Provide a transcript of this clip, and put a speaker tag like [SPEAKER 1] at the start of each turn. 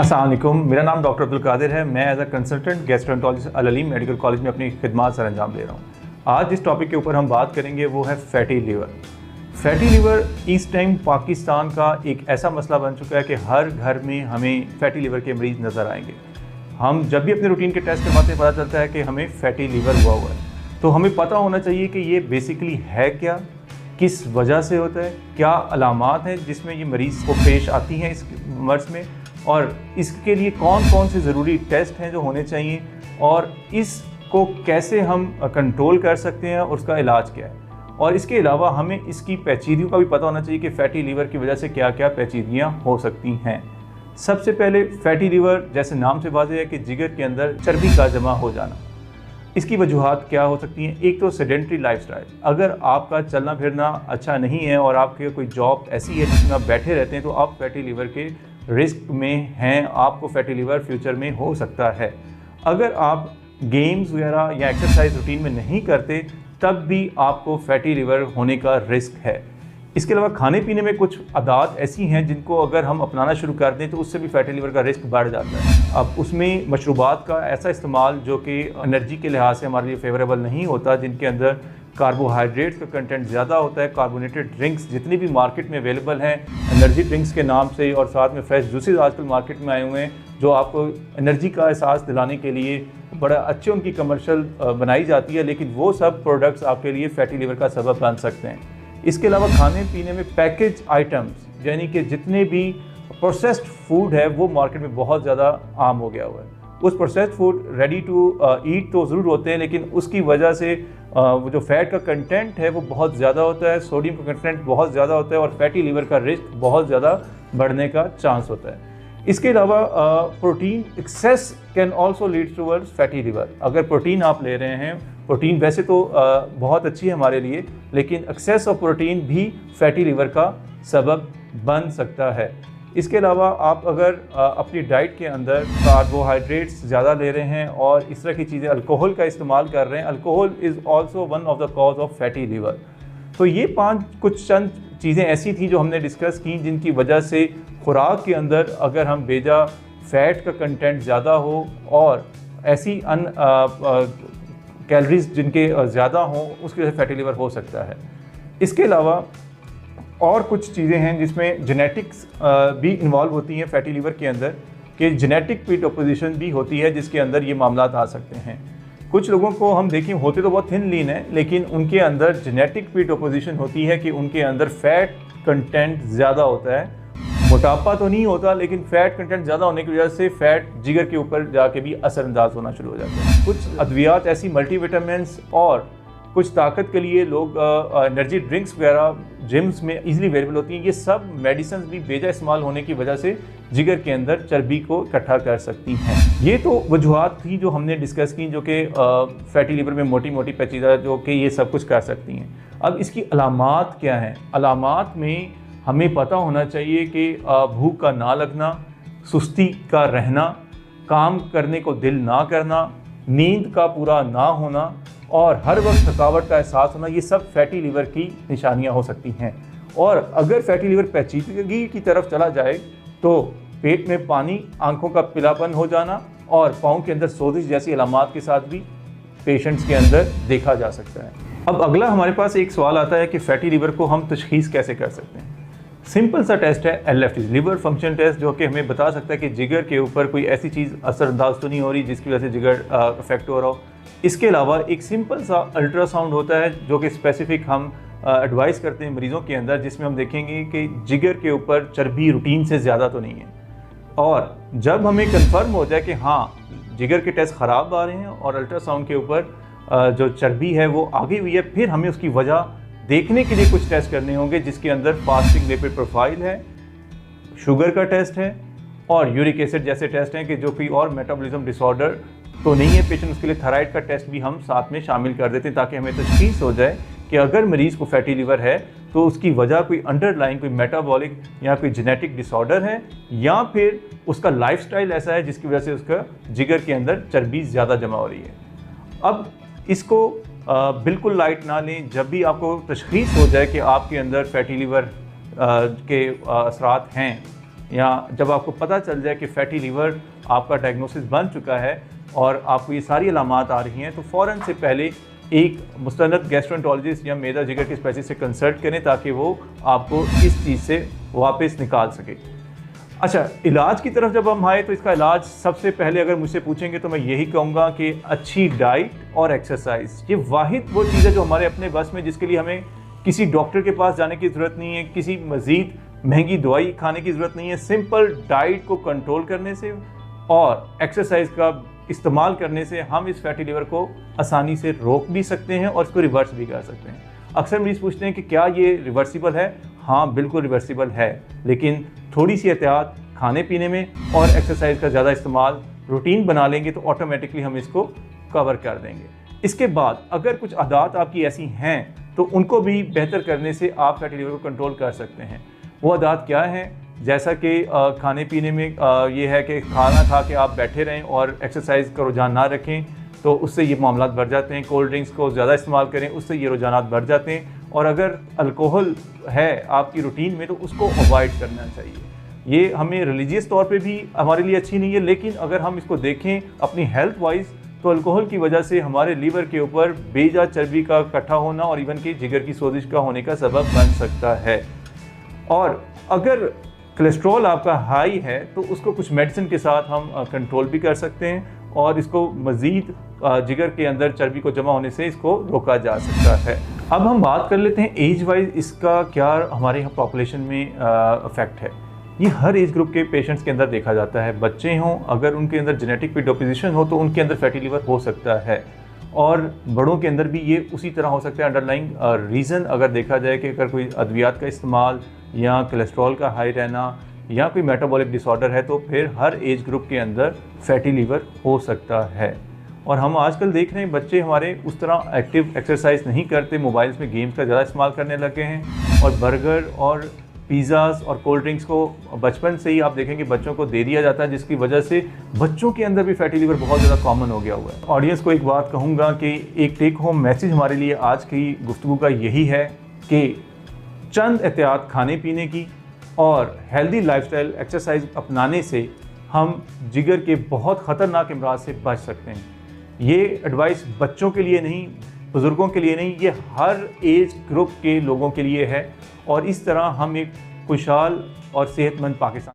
[SPEAKER 1] अस्सलाम वालेकुम, मेरा नाम डॉक्टर अब्दुल कादिर है। मैं as a consultant gastroenterologist Al Aleem medical college में अपनी खिदमत सर अंजाम दे रहा हूँ। आज जिस टॉपिक के ऊपर हम बात करेंगे वो है फैटी लीवर। फैटी लीवर इस टाइम पाकिस्तान का एक ऐसा मसला बन चुका है कि हर घर में हमें फैटी लीवर के मरीज़ नज़र आएंगे। हम जब भी अपने रूटीन के टेस्ट करवाते हैं पता चलता है कि हमें फैटी लीवर हुआ है। तो हमें पता होना चाहिए कि ये बेसिकली है क्या, किस वजह से होता है, क्या अलामात हैं जिसमें ये मरीज़ को पेश आती हैं इस मर्ज़ में, और इसके लिए कौन कौन से ज़रूरी टेस्ट हैं जो होने चाहिए, और इसको कैसे हम कंट्रोल कर सकते हैं और उसका इलाज क्या है। और इसके अलावा हमें इसकी पेचीदगियों का भी पता होना चाहिए कि फ़ैटी लीवर की वजह से क्या क्या पेचीदगियाँ हो सकती हैं। सबसे पहले फ़ैटी लीवर जैसे नाम से वाज़ेह है कि जिगर के अंदर चर्बी का जमा हो जाना। इसकी वजूहात क्या हो सकती हैं? एक तो सेडेंट्री लाइफस्टाइल। अगर आपका चलना फिरना अच्छा नहीं है और आपकी कोई जॉब ऐसी है जिसमें आप बैठे रहते हैं तो आप फैटी लीवर के रिस्क में हैं, आपको फैटी लीवर फ्यूचर में हो सकता है। अगर आप गेम्स वगैरह या एक्सरसाइज रूटीन में नहीं करते तब भी आपको फैटी लीवर होने का रिस्क है। इसके अलावा खाने पीने में कुछ आदत ऐसी हैं जिनको अगर हम अपनाना शुरू कर दें तो उससे भी फैटी लीवर का रिस्क बढ़ जाता है। अब उसमें मशरूबात का ऐसा इस्तेमाल जो कि एनर्जी के लिहाज से हमारे लिए फेवरेबल नहीं होता, जिनके अंदर कार्बोहाइड्रेट्स का कंटेंट ज़्यादा होता है। कार्बोनेटेड ड्रिंक्स जितनी भी मार्केट में अवेलेबल हैं एनर्जी ड्रिंक्स के नाम से, और साथ में फ्रेश जूसेस आजकल मार्केट में आए हुए हैं जो आपको एनर्जी का एहसास दिलाने के लिए बड़ा अच्छे उनकी कमर्शियल बनाई जाती है, लेकिन वो सब प्रोडक्ट्स आपके लिए फैटी लीवर का सबब बन सकते हैं। इसके अलावा खाने पीने में पैकेज आइटम्स यानी कि जितने भी प्रोसेस्ड फूड है वो मार्केट में बहुत ज़्यादा आम हो गया हुआ है। उस processed food ready to eat तो ज़रूर होते हैं, लेकिन उसकी वजह से वो जो फैट का कंटेंट है वो बहुत ज़्यादा होता है, सोडियम का कंटेंट बहुत ज़्यादा होता है और फैटी लीवर का रिस्क बहुत ज़्यादा बढ़ने का चांस होता है। इसके अलावा protein excess can also lead towards fatty liver. अगर प्रोटीन आप ले रहे हैं, प्रोटीन वैसे तो बहुत अच्छी है हमारे लिए, लेकिन एक्सेस ऑफ प्रोटीन भी फैटी लीवर का सबब बन सकता है। इसके अलावा आप अगर अपनी डाइट के अंदर कार्बोहाइड्रेट्स ज़्यादा ले रहे हैं और इस तरह की चीज़ें, अल्कोहल का इस्तेमाल कर रहे हैं, alcohol is also one of the cause of fatty liver. तो ये कुछ चंद चीज़ें ऐसी थी जो हमने डिस्कस की जिनकी वजह से खुराक के अंदर अगर हम बेजा फ़ैट का कंटेंट ज़्यादा हो और ऐसी कैलोरीज जिनके ज़्यादा हों उसकी वजह से फैटी लीवर हो सकता है। इसके अलावा और कुछ चीज़ें हैं जिसमें जेनेटिक्स भी इन्वॉल्व होती हैं फैटी लीवर के अंदर, कि जेनेटिक प्रीडिस्पोजिशन भी होती है जिसके अंदर ये मामलात आ सकते हैं। कुछ लोगों को हम देखें होते तो बहुत थिन लीन है, लेकिन उनके अंदर जेनेटिक प्रीडिस्पोजिशन होती है कि उनके अंदर फैट कंटेंट ज़्यादा होता है। मोटापा तो नहीं होता, लेकिन फैट कंटेंट ज़्यादा होने की वजह से फैट जिगर के ऊपर जाके भी असरअंदाज होना शुरू हो जाता है। कुछ अद्वियात ऐसी मल्टीविटामिन्स और कुछ ताकत के लिए लोग एनर्जी ड्रिंक्स वगैरह जिम्स में इजीली अवेलेबल होती हैं। ये सब मेडिसिन भी बेजा इस्तेमाल होने की वजह से जिगर के अंदर चर्बी को इकट्ठा कर सकती हैं। ये तो वजूहात थी जो हमने डिस्कस की, जो कि फैटी लीवर में मोटी मोटी पेचीदा जो कि ये सब कुछ कर सकती हैं। अब इसकी अलामात क्या हैं? अलामात में हमें पता होना चाहिए कि भूख का ना लगना, सुस्ती का रहना, काम करने को दिल ना करना, नींद का पूरा ना होना और हर वक्त थकावट का एहसास होना, ये सब फैटी लीवर की निशानियां हो सकती हैं। और अगर फैटी लीवर पेचीदगी की तरफ चला जाए तो पेट में पानी, आंखों का पीलापन हो जाना और पाँव के अंदर सोजिश जैसी अलामात के साथ भी पेशेंट्स के अंदर देखा जा सकता है। अब अगला हमारे पास एक सवाल आता है कि फैटी लीवर को हम तशखीस कैसे कर सकते हैं। सिंपल सा टेस्ट है LFT, लिवर फंक्शन टेस्ट, जो कि हमें बता सकता है कि जिगर के ऊपर कोई ऐसी चीज़ असरअंदाज तो नहीं हो रही जिसकी वजह से जिगर अफेक्ट हो रहा हो। इसके अलावा एक सिंपल सा अल्ट्रासाउंड होता है जो कि स्पेसिफिक हम एडवाइस करते हैं मरीज़ों के अंदर, जिसमें हम देखेंगे कि जिगर के ऊपर चर्बी रूटीन से ज़्यादा तो नहीं है। और जब हमें कंफर्म हो जाए कि हाँ जिगर के टेस्ट ख़राब आ रहे हैं और अल्ट्रासाउंड के ऊपर जो चर्बी है वो आगे हुई है, फिर हमें उसकी वजह देखने के लिए कुछ टेस्ट करने होंगे, जिसके अंदर फास्टिंग लिपिड प्रोफाइल है, शुगर का टेस्ट है और यूरिक एसिड जैसे टेस्ट हैं कि जो कोई और मेटाबॉलिज्म डिसऑर्डर तो नहीं है पेशेंट, उसके लिए थायराइड का टेस्ट भी हम साथ में शामिल कर देते हैं ताकि हमें तशखीस हो जाए कि अगर मरीज़ को फैटी लीवर है तो उसकी वजह कोई अंडरलाइन कोई मेटाबॉलिक या कोई जेनेटिक डिसऑर्डर है, या फिर उसका लाइफस्टाइल ऐसा है जिसकी वजह से उसका जिगर के अंदर चर्बी ज़्यादा जमा हो रही है। अब इसको बिल्कुल लाइट ना लें। जब भी आपको तशखीस हो जाए कि आपके अंदर फैटी लीवर के असरात हैं या जब आपको पता चल जाए कि फैटी लीवर आपका डायग्नोसिस बन चुका है और आपको ये सारी अलामात आ रही हैं, तो फ़ौरन से पहले एक मुस्तनद गैस्ट्रोएंटरोलॉजिस्ट या मेदा जिगर के स्पेशलिस्ट से कंसल्ट करें ताकि वो आपको इस चीज़ से वापस निकाल सके। अच्छा, इलाज की तरफ जब हम आए तो इसका इलाज सबसे पहले अगर मुझसे पूछेंगे तो मैं यही कहूँगा कि अच्छी डाइट और एक्सरसाइज, ये वाहिद वो चीज़ है जो हमारे अपने बस में, जिसके लिए हमें किसी डॉक्टर के पास जाने की ज़रूरत नहीं है, किसी मज़ीद महंगी दवाई खाने की ज़रूरत नहीं है। सिंपल डाइट को कंट्रोल करने से और एक्सरसाइज का इस्तेमाल करने से हम इस फैटी लीवर को आसानी से रोक भी सकते हैं और इसको रिवर्स भी कर सकते हैं। अक्सर मरीज़ पूछते हैं कि क्या ये रिवर्सिबल है? हाँ, बिल्कुल रिवर्सिबल है, लेकिन थोड़ी सी एहतियात खाने पीने में और एक्सरसाइज का ज़्यादा इस्तेमाल रूटीन बना लेंगे तो ऑटोमेटिकली हम इसको कवर कर देंगे। इसके बाद अगर कुछ आदत आपकी ऐसी हैं तो उनको भी बेहतर करने से आप फैटी लीवर को कंट्रोल कर सकते हैं। वो आदत क्या है? जैसा कि खाने पीने में ये है कि खाना खा के आप बैठे रहें और एक्सरसाइज का रुझान ना रखें तो उससे ये मामलात बढ़ जाते हैं। कोल्ड ड्रिंक्स को ज़्यादा इस्तेमाल करें, उससे ये रुझानात बढ़ जाते हैं। और अगर अल्कोहल है आपकी रूटीन में तो उसको अवॉइड करना चाहिए। ये हमें रिलीजियस तौर पे भी हमारे लिए अच्छी नहीं है, लेकिन अगर हम इसको देखें अपनी हेल्थ वाइज तो अल्कोहल की वजह से हमारे लीवर के ऊपर बेजा चर्बी का इकट्ठा होना और इवन कि जिगर की सोजिश का होने का सबब बन सकता है। और अगर कोलेस्ट्रॉल आपका हाई है तो उसको कुछ मेडिसिन के साथ हम कंट्रोल भी कर सकते हैं और इसको मज़ीद जिगर के अंदर चर्बी को जमा होने से इसको रोका जा सकता है। अब हम बात कर लेते हैं एज वाइज इसका क्या हमारे यहाँ पॉपुलेशन में इफ़ेक्ट है। ये हर एज ग्रुप के पेशेंट्स के अंदर देखा जाता है। बच्चे हों, अगर उनके अंदर जेनेटिक प्रीडिस्पोजिशन हो तो उनके अंदर फैटी लीवर हो सकता है, और बड़ों के अंदर भी ये उसी तरह हो सकता है। अंडरलाइंग रीज़न अगर देखा जाए कि अगर कोई अद्वियात का इस्तेमाल या कोलेस्ट्रॉल का हाई रहना या कोई मेटाबॉलिक डिसऑर्डर है तो फिर हर एज ग्रुप के अंदर फैटी लीवर हो सकता है। और हम आजकल देख रहे हैं बच्चे हमारे उस तरह एक्टिव एक्सरसाइज नहीं करते, मोबाइल्स में गेम्स का ज़्यादा इस्तेमाल करने लगे हैं और बर्गर और पिज़्ज़ाज़ और कोल्ड ड्रिंक्स को बचपन से ही आप देखेंगे बच्चों को दे दिया जाता है, जिसकी वजह से बच्चों के अंदर भी फैटी लीवर बहुत ज़्यादा कॉमन हो गया हुआ है। ऑडियंस को एक बात कहूँगा कि एक टेक होम मैसेज हमारे लिए आज की गुफ्तगू का यही है कि चंद एहतियात खाने पीने की और हेल्दी लाइफस्टाइल एक्सरसाइज अपनाने से हम जिगर के बहुत ख़तरनाक अमराज से बच सकते हैं। ये एडवाइस बच्चों के लिए नहीं, बुज़ुर्गों के लिए नहीं, ये हर एज ग्रुप के लोगों के लिए है और इस तरह हम एक खुशहाल और सेहतमंद पाकिस्तान